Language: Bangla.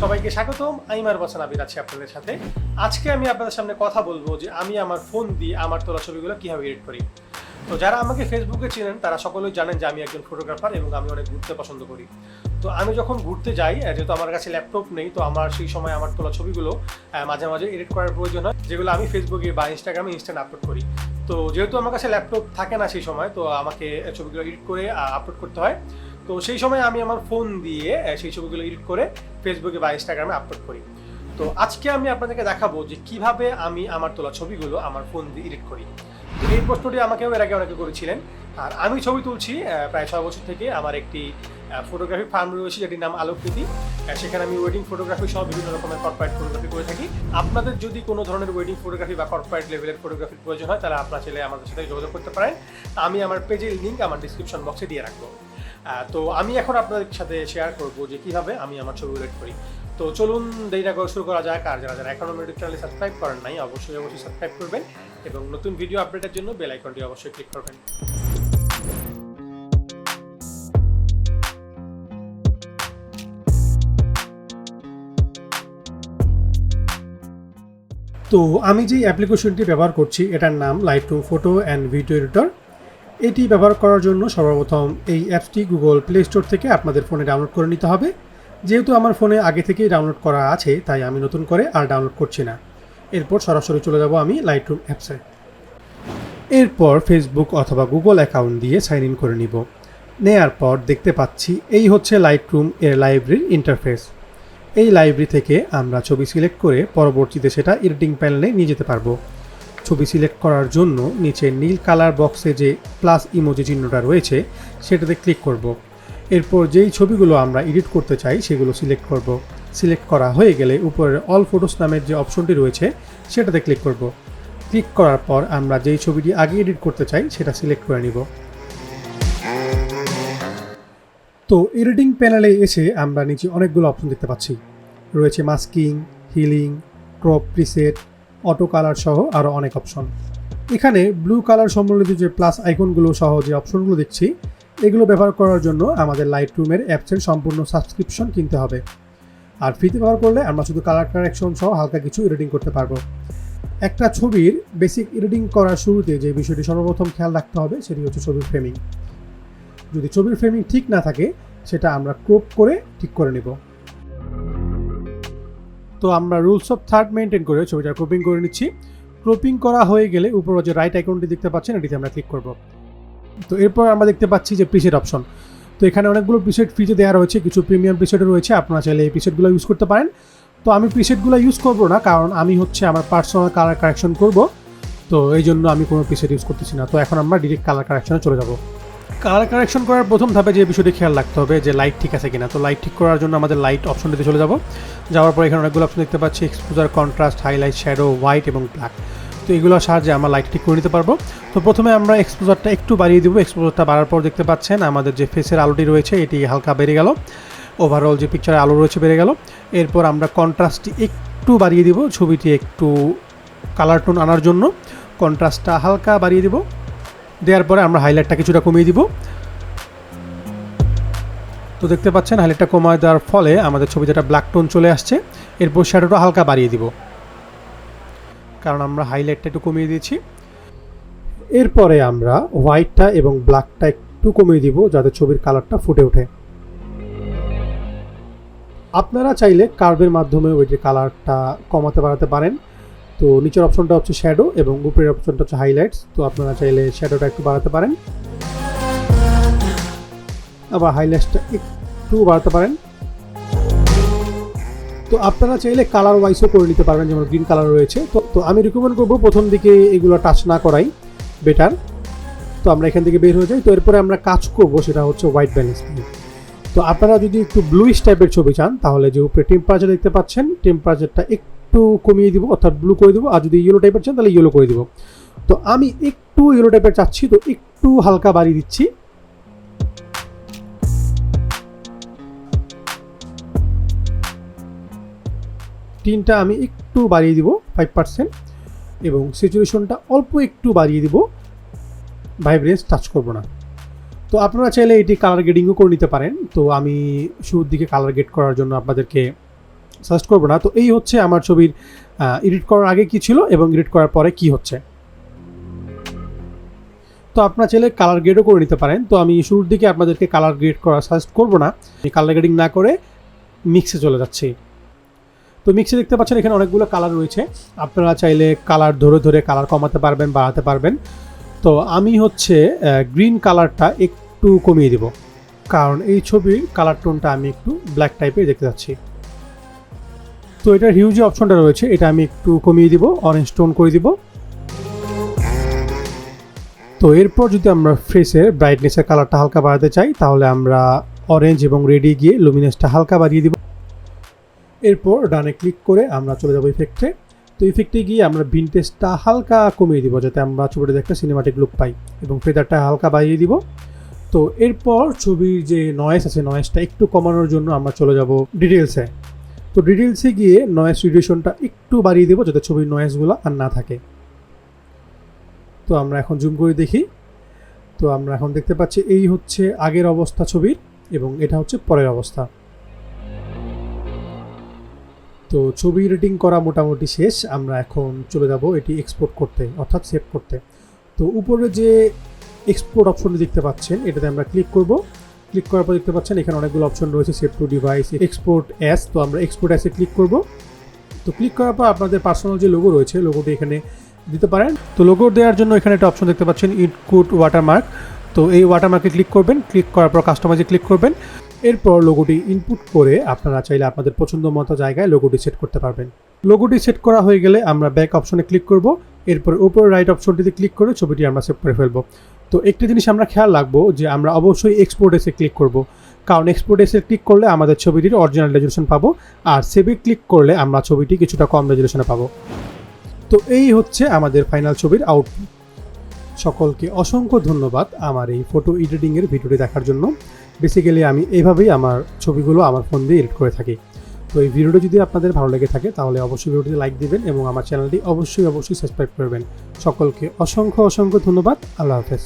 সবাইকে স্বাগতম। আমি মারবাসান আবির আছি আপনাদের সাথে। আজকে আমি আপনাদের সামনে কথা বলবো যে আমি আমার ফোন দিয়ে আমার তোলা ছবিগুলো কিভাবে এডিট করি। তো যারা আমাকে ফেসবুকে চেনেন তারা সকলেই জানেন যে আমি একজন ফটোগ্রাফার এবং আমি অনেক ঘুরতে পছন্দ করি। তো আমি যখন ঘুরতে যাই, যেহেতু আমার কাছে ল্যাপটপ নেই, তো আমার সেই সময় আমার তোলা ছবিগুলো মাঝে মাঝে এডিট করার প্রয়োজন হয়, যেগুলো আমি ফেসবুকে বা ইনস্টাগ্রামে ইনস্ট্যান্ট আপলোড করি। তো যেহেতু আমার কাছে ল্যাপটপ থাকে না সেই সময়, তো আমাকে ছবিগুলো এডিট করে আপলোড করতে হয়। তো সেই সময় আমি আমার ফোন দিয়ে সেই ছবিগুলো এডিট করে ফেসবুকে বা ইনস্টাগ্রামে আপলোড করি। তো আজকে আমি আপনাদেরকে দেখাবো যে কিভাবে আমি আমার তোলা ছবিগুলো আমার ফোন দিয়ে এডিট করি। তো এই প্রশ্নটি আমাকেও এর আগে অনেকে করেছিলেন। আর আমি ছবি তুলছি প্রায় 6 বছর থেকে। আমার একটি ফটোগ্রাফি ফার্ম রয়েছে যেটির নাম আলোকৃতি। সেখানে আমি ওয়েডিং ফটোগ্রাফি সহ বিভিন্ন রকমের কর্পোরেট ফটোগ্রাফি করে থাকি। আপনাদের যদি কোনো ধরনের ওয়েডিং ফটোগ্রাফি বা কর্পোরেট লেভেলের ফটোগ্রাফির প্রয়োজন হয় তাহলে আপনারা চাইলে আমাদের সাথে যোগাযোগ করতে পারেন। আমি আমার পেজের লিঙ্ক আমার ডিসক্রিপশন বক্সে দিয়ে রাখবো। তো আমি এখন আপনাদের সাথে শেয়ার করবো যে কিভাবে আমি আমার ছবি এডিট করি। তো চলুন দেরি না করে শুরু করা যাক। আর যারা এখনো আমার ইউটিউব চ্যানেলে সাবস্ক্রাইব করেন নাই অবশ্যই সাবস্ক্রাইব করবেন এবং নতুন ভিডিও আপডেটের জন্য বেল আইকনটি অবশ্যই ক্লিক করবেন। তো আমি যে অ্যাপ্লিকেশনটি ব্যবহার করছি এটার নাম Lightroom photo and video editor. এটি ব্যবহার করার জন্য সর্বপ্রথম এই অ্যাপসটি গুগল প্লে স্টোর থেকে আপনাদের ফোনে ডাউনলোড করে নিতে হবে। যেহেতু আমার ফোনে আগে থেকেই ডাউনলোড করা আছে তাই আমি নতুন করে আর ডাউনলোড করছি না। এরপর সরাসরি চলে যাব আমি লাইটরুম অ্যাপসে। এরপর ফেসবুক অথবা গুগল অ্যাকাউন্ট দিয়ে সাইন ইন করে নিব। নেয়ার পর দেখতে পাচ্ছি এই হচ্ছে লাইটরুম এর লাইব্রেরির ইন্টারফেস। এই লাইব্রেরি থেকে আমরা ছবি সিলেক্ট করে পরবর্তীতে সেটা এডিটিং প্যানেলে নিয়ে যেতে পারবো। ছবি সিলেক্ট করার জন্য নিচে নীল কালার বক্সে যে প্লাস ইমোজি চিহ্নটা রয়েছে সেটাতে ক্লিক করব। এরপর যেই ছবিগুলো আমরা এডিট করতে চাই সেগুলো সিলেক্ট করব। সিলেক্ট করা হয়ে গেলে উপরের অল ফটোস নামের যে অপশনটি রয়েছে সেটাতে ক্লিক করব। ক্লিক করার পর আমরা যেই ছবিটি আগে এডিট করতে চাই সেটা সিলেক্ট করে নিব। তো এডিটিং প্যানেলে এসে আমরা নিচে অনেকগুলো অপশন দেখতে পাচ্ছি। রয়েছে masking, healing, crop preset, auto colour সহ আরও অনেক অপশন। এখানে ব্লু কালার সম্বলিত যে প্লাস আইকনগুলো সহ যে অপশনগুলো দেখছি এগুলো ব্যবহার করার জন্য আমাদের লাইটরুমের অ্যাপসের সম্পূর্ণ সাবস্ক্রিপশন কিনতে হবে। আর ফ্রিতে ব্যবহার করলে আমরা শুধু কালার কারেকশন সহ হালকা কিছু এডিটিং করতে পারবো। একটা ছবির বেসিক এডিটিং করার শুরুতে যে বিষয়টি সর্বপ্রথম খেয়াল রাখতে হবে সেটি হচ্ছে ছবির ফ্রেমিং। যদি ছবির ফ্রেমিং ঠিক না থাকে সেটা আমরা ক্রপ করে ঠিক করে নেব। তো আমরা রুলস অফ থার্ড মেনটেন করে ছবিটা ক্রপিং করে নিচ্ছি। ক্রপিং করা হয়ে গেলে উপরে যে রাইট আইকনটি দেখতে পাচ্ছেন এটিতে আমরা ক্লিক করব। তো এরপর আমরা দেখতে পাচ্ছি যে প্রিসেট অপশন। তো এখানে অনেকগুলো প্রিসেট ফ্রিতে দেওয়া রয়েছে, কিছু প্রিমিয়াম প্রিসেটও রয়েছে। আপনারা চাইলে এই প্রিসেটগুলো ইউজ করতে পারেন। তো আমি প্রিসেটগুলো ইউজ করব না, কারণ আমি আমার পার্সোনাল কালার কারেকশন করব। তো এই জন্য আমি কোনো প্রিসেট ইউজ করতেছি না। তো এখন আমরা ডিরেক্ট কালার কারেকশনে চলে যাব। কালার কারেকশন করার প্রথম ধাপে যে বিষয়টি খেয়াল রাখতে হবে যে লাইট ঠিক আছে কিনা। তো লাইট ঠিক করার জন্য আমাদের লাইট অপশনটিতে চলে যাব। যাওয়ার পর এখানে অনেকগুলো অপশন দেখতে পাচ্ছি, exposure, contrast, highlight, shadow, white এবং ব্ল্যাক। তো এগুলোর সাহায্যে আমরা লাইট ঠিক করে নিতে পারবো। তো প্রথমে আমরা এক্সপোজারটা একটু বাড়িয়ে দেবো। এক্সপোজারটা বাড়ার পর দেখতে পাচ্ছেন আমাদের যে ফেসের আলোটি রয়েছে এটি হালকা বেড়ে গেল। ওভারঅল যে পিকচারে আলো রয়েছে বেড়ে গেল। এরপর আমরা কন্ট্রাস্টটি একটু বাড়িয়ে দিব, ছবিটি একটু কালার টোন আনার জন্য কন্ট্রাস্টটা হালকা বাড়িয়ে দিব। দেওয়ার পরে আমরা হাইলাইটটা কিছুটা কমিয়ে দিব। তো দেখতে পাচ্ছেন হাইলাইটটা কমায় দেওয়ার ফলে আমাদের ছবিতে একটা ব্ল্যাক টোন চলে আসছে। এরপর শ্যাডোটা হালকা বাড়িয়ে দিব, কারণ আমরা হাইলাইটটা একটু কমিয়ে দিয়েছি। এরপরে আমরা হোয়াইটটা এবং ব্ল্যাকটা একটু কমিয়ে দিব যাতে ছবির কালারটা ফুটে ওঠে। আপনারা চাইলে কার্ভের মাধ্যমে ওই যে কালারটা কমাতে বাড়াতে পারেন। তো নিচের অপশনটা হচ্ছে শ্যাডো এবং উপরের অপশনটা হচ্ছে হাইলাইটস। তো আপনারা চাইলে শ্যাডোটা একটু বাড়াতে পারেন, আবার হাইলাইটসটা একটু বাড়াতে পারেন। তো আপনারা চাইলে কালার ওয়াইজও করে নিতে পারবেন, যেমন গ্রিন কালার রয়েছে। তো আমি রিকমেন্ড করবো প্রথম দিকে এগুলো টাচ না করাই বেটার। তো আমরা এখান থেকে বের হয়ে যাই। তো এরপরে আমরা কাজ করবো সেটা হচ্ছে হোয়াইট ব্যালেন্স নিয়ে। তো আপনারা যদি একটু ব্লুইশ টাইপের ছবি চান তাহলে যে উপরে টেম্পারেচার দেখতে পাচ্ছেন টেম্পারেচারটা একটু কমিয়ে দিব, অর্থাৎ ব্লু করে দেবো। আর যদি ইয়েলো টাইপের চান তাহলে ইয়েলো করে দিব। তো আমি একটু ইয়েলো টাইপের চাচ্ছি, তো একটু হালকা বাড়িয়ে দিচ্ছি। টিনটা আমি একটু বাড়িয়ে দিব 5% এবং স্যাচুরেশনটা অল্প একটু বাড়িয়ে দিব, ভাইব্রেন্স টাচ করব না। তো আপনারা চাইলে এটি কালার গ্রেডিংও করে নিতে পারেন। তো আমি শুরুর দিকে কালার গ্রেড করার জন্য আপনাদেরকে সাজেস্ট করবো না। তো এই হচ্ছে আমার ছবির এডিট করার আগে কি ছিল এবং এডিট করার পরে কি হচ্ছে। তো আপনারা চাইলে কালার গ্রেডও করে নিতে পারেন। তো আমি শুরুর দিকে আপনাদেরকে কালার গ্রেড করা সাজেস্ট করবো না, আমি কালার গ্রেডিং না করে মিক্সে চলে যাচ্ছি। তো মিক্সে দেখতে পাচ্ছেন এখানে অনেকগুলো কালার রয়েছে, আপনারা চাইলে কালার ধরে ধরে কালার কমাতে পারবেন, বাড়াতে পারবেন। তো আমি হচ্ছে গ্রিন কালারটা একটু কমিয়ে দিব, কারণ এই ছবির কালার টোনটা আমি একটু ব্ল্যাক টাইপের দেখতে যাচ্ছি। তো এটার হিউ যে অপশনটা রয়েছে এটা আমি একটু কমিয়ে দিব, অরেঞ্জ টোন করে দিব। তো এরপর যদি আমরা ফেসের ব্রাইটনেসের কালারটা হালকা বাড়াতে চাই তাহলে আমরা অরেঞ্জ এবং রেডে গিয়ে লুমিনেসটা হালকা বাড়িয়ে দিব। এরপর ডানে ক্লিক করে আমরা চলে যাব ইফেক্টে। তো ইফেক্টে গিয়ে আমরা ভিনটেজটা হালকা কমিয়ে দিব যাতে আমরা ছবিটা দেখতে সিনেমাটিক লুক পাই, এবং ফেদারটা হালকা বাড়িয়ে দিব। তো এরপর ছবির যে নয়েজ আছে নয়েজটা একটু কমানোর জন্য আমরা চলে যাব ডিটেলসে। তো ডিটেলসে গিয়ে নয়েজ রিডিউশনটা একটু বাড়িয়ে দেবো যাতে ছবির নয়েজগুলো আর না থাকে। তো আমরা এখন জুম করে দেখি। তো আমরা এখন দেখতে পাচ্ছি এই হচ্ছে আগের অবস্থা ছবির এবং এটা হচ্ছে পরের অবস্থা। তো ছবি এডিটিং করা মোটামুটি শেষ, আমরা এখন চলে যাব এটি এক্সপোর্ট করতে অর্থাৎ সেভ করতে। তো উপরে যে এক্সপোর্ট অপশনটি দেখতে পাচ্ছেন এটাতে আমরা ক্লিক করব। ক্লিক করার পর দেখতে পাচ্ছেন এখানে অনেকগুলো অপশন রয়েছে, save two device, export as. তো আমরা এক্সপোর্ট অ্যাসে ক্লিক করব। তো ক্লিক করার পর আপনাদের পার্সোনাল যে লোগো রয়েছে লোগোটি এখানে দিতে পারেন। তো লোগো দেওয়ার জন্য এখানে একটা অপশন দেখতে পাচ্ছেন ইনপুট ওয়াটারমার্ক। তো এই ওয়াটারমার্কে ক্লিক করবেন, ক্লিক করার পর কাস্টমাইজে ক্লিক করবেন। এরপর লোগোটি ইনপুট করে আপনারা চাইলে আপনাদের পছন্দ মতো জায়গায় লোগোটি সেট করতে পারবেন। লোগোটি সেট করা হয়ে গেলে আমরা ব্যাক অপশনে ক্লিক করব। এরপর উপর রাইট অপশনটিতে ক্লিক করে ছবিটি আমরা সেভ করে ফেলবো। তো একটি জিনিস আমরা খেয়াল রাখবো যে আমরা অবশ্যই এক্সপোর্ট এসে ক্লিক করব, কারণ এক্সপোর্ট এসে ক্লিক করলে আমাদের ছবিটির অরিজিনাল রেজুলেশন পাবো, আর সেভে ক্লিক করলে আমরা ছবিটি কিছুটা কম রেজুলেশনে পাবো। তো এই হচ্ছে আমাদের ফাইনাল ছবির আউটপুট। সকলকে অসংখ্য ধন্যবাদ আমার এই ফটো এডিটিংয়ের ভিডিওটি দেখার জন্য। বেসিক্যালি আমি এইভাবেই আমার ছবিগুলো আমার ফোন দিয়ে এডিট করে থাকি। তো এই ভিডিওটি যদি আপনাদের ভালো লেগে থাকে তাহলে অবশ্যই ভিডিওটিতে লাইক দিবেন এবং আমার চ্যানেলটি অবশ্যই সাবস্ক্রাইব করবেন। সকলকে অসংখ্য ধন্যবাদ। আল্লাহ হাফেজ।